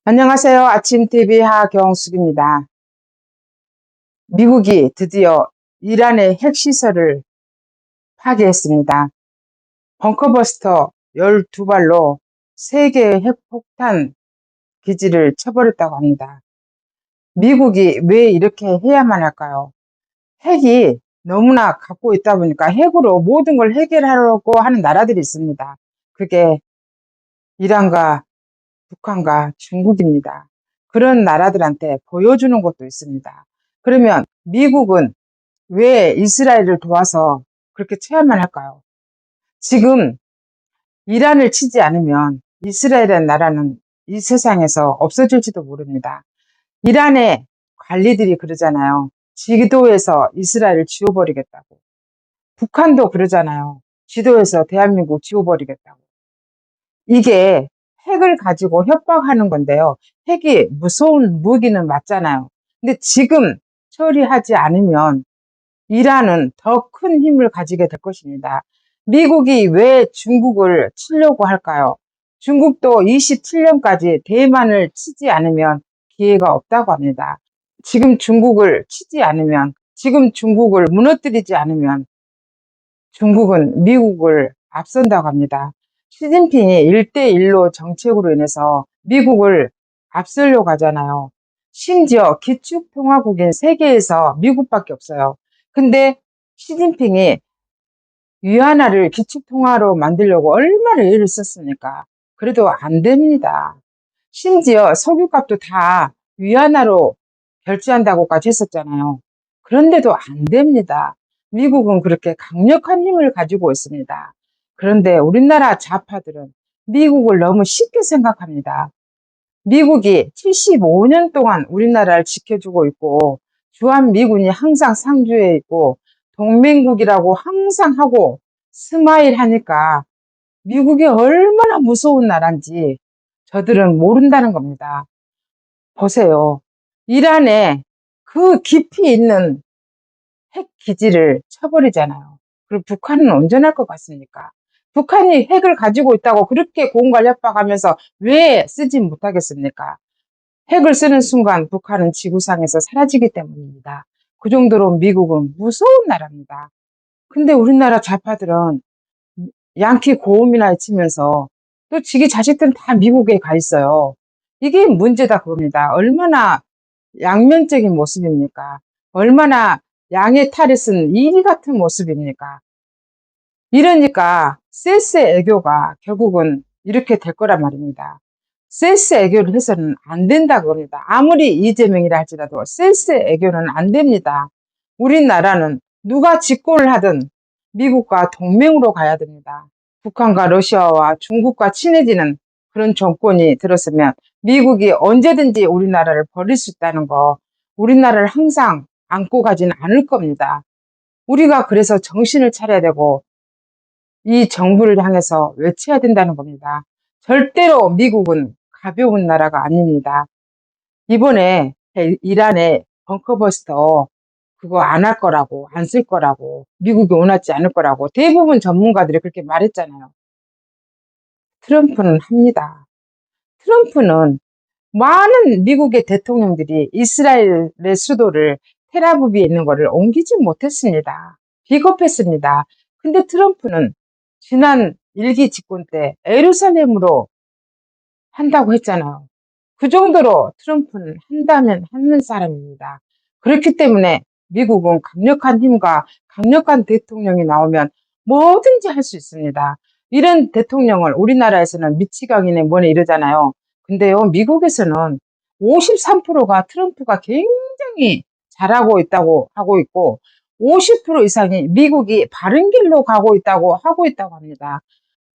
안녕하세요. 아침TV 하경숙입니다. 미국이 드디어 이란의 핵시설을 파괴했습니다. 벙커버스터 12발로 3개의 핵폭탄 기지를 쳐버렸다고 합니다. 미국이 왜 이렇게 해야만 할까요? 핵이 너무나 갖고 있다 보니까 핵으로 모든 걸 해결하려고 하는 나라들이 있습니다. 그게 이란과 북한과 중국입니다. 그런 나라들한테 보여주는 것도 있습니다. 그러면 미국은 왜 이스라엘을 도와서 그렇게 쳐야만 할까요? 지금 이란을 치지 않으면 이스라엘이라는 나라는 이 세상에서 없어질지도 모릅니다. 이란의 관리들이 그러잖아요. 지도에서 이스라엘을 지워버리겠다고. 북한도 그러잖아요. 지도에서 대한민국 지워버리겠다고. 이게 핵을 가지고 협박하는 건데요. 핵이 무서운 무기는 맞잖아요. 근데 지금 처리하지 않으면 이란은 더 큰 힘을 가지게 될 것입니다. 미국이 왜 중국을 치려고 할까요? 중국도 27년까지 대만을 치지 않으면 기회가 없다고 합니다. 지금 중국을 치지 않으면, 지금 중국을 무너뜨리지 않으면 중국은 미국을 앞선다고 합니다. 시진핑이 1대1로 정책으로 인해서 미국을 앞서려고 하잖아요. 심지어 기축통화국인 세계에서 미국밖에 없어요. 근데 시진핑이 위안화를 기축통화로 만들려고 얼마나 애를 썼습니까? 그래도 안 됩니다. 심지어 석유값도 다 위안화로 결제한다고까지 했었잖아요. 그런데도 안 됩니다. 미국은 그렇게 강력한 힘을 가지고 있습니다. 그런데 우리나라 좌파들은 미국을 너무 쉽게 생각합니다. 미국이 75년 동안 우리나라를 지켜주고 있고 주한미군이 항상 상주해 있고 동맹국이라고 항상 하고 스마일 하니까 미국이 얼마나 무서운 나라인지 저들은 모른다는 겁니다. 보세요. 이란에 그 깊이 있는 핵 기지를 쳐버리잖아요. 그럼 북한은 온전할 것 같습니까? 북한이 핵을 가지고 있다고 그렇게 고군관 협박하면서 왜 쓰지 못하겠습니까? 핵을 쓰는 순간 북한은 지구상에서 사라지기 때문입니다. 그 정도로 미국은 무서운 나라입니다. 근데 우리나라 좌파들은 양키 고음이나 외치면서 또 지기 자식들은 다 미국에 가 있어요. 이게 문제다 그겁니다. 얼마나 양면적인 모습입니까? 얼마나 양의 탈을 쓴 이리 같은 모습입니까? 이러니까 세스 애교가 결국은 이렇게 될 거란 말입니다. 세스 애교를 해서는 안 된다 그럽니다. 아무리 이재명이라 할지라도 세스 애교는 안 됩니다. 우리나라는 누가 집권을 하든 미국과 동맹으로 가야 됩니다. 북한과 러시아와 중국과 친해지는 그런 정권이 들었으면 미국이 언제든지 우리나라를 버릴 수 있다는 거, 우리나라를 항상 안고 가지는 않을 겁니다. 우리가 그래서 정신을 차려야 되고 이 정부를 향해서 외쳐야 된다는 겁니다. 절대로 미국은 가벼운 나라가 아닙니다. 이번에 이란의 벙커버스터 그거 안 할 거라고, 안 쓸 거라고, 미국이 원하지 않을 거라고 대부분 전문가들이 그렇게 말했잖아요. 트럼프는 합니다. 트럼프는 많은 미국의 대통령들이 이스라엘의 수도를 텔아비브에 있는 것을 옮기지 못했습니다. 비겁했습니다. 근데 트럼프는 지난 일기 집권 때 예루살렘으로 한다고 했잖아요. 그 정도로 트럼프는 한다면 하는 사람입니다. 그렇기 때문에 미국은 강력한 힘과 강력한 대통령이 나오면 뭐든지 할 수 있습니다. 이런 대통령을 우리나라에서는 미치광이네 뭐네 이러잖아요. 근데요, 미국에서는 53%가 트럼프가 굉장히 잘하고 있다고 하고 있고 50% 이상이 미국이 바른 길로 가고 있다고 합니다.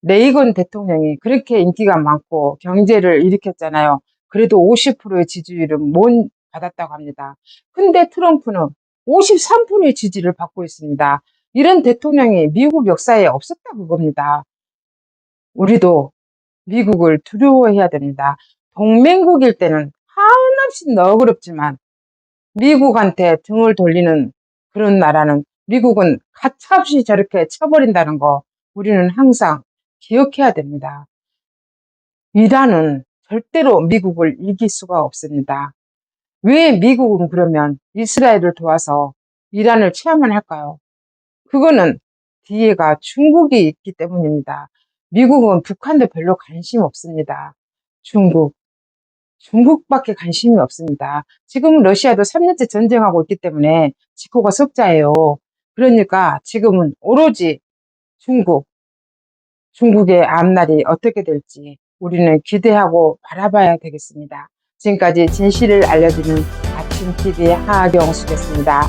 레이건 대통령이 그렇게 인기가 많고 경제를 일으켰잖아요. 그래도 50%의 지지율은 못 받았다고 합니다. 근데 트럼프는 53%의 지지를 받고 있습니다. 이런 대통령이 미국 역사에 없었다 그겁니다. 우리도 미국을 두려워해야 됩니다. 동맹국일 때는 한없이 너그럽지만 미국한테 등을 돌리는 그런 나라는 미국은 가차없이 저렇게 쳐버린다는 거 우리는 항상 기억해야 됩니다. 이란은 절대로 미국을 이길 수가 없습니다. 왜 미국은 그러면 이스라엘을 도와서 이란을 체험을 할까요? 그거는 뒤에가 중국이 있기 때문입니다. 미국은 북한도 별로 관심 없습니다. 중국밖에 관심이 없습니다. 지금은 러시아도 3년째 전쟁하고 있기 때문에 지코가 석자예요. 그러니까 지금은 오로지 중국의 앞날이 어떻게 될지 우리는 기대하고 바라봐야 되겠습니다. 지금까지 진실을 알려드리는 아침TV의 하경수였습니다.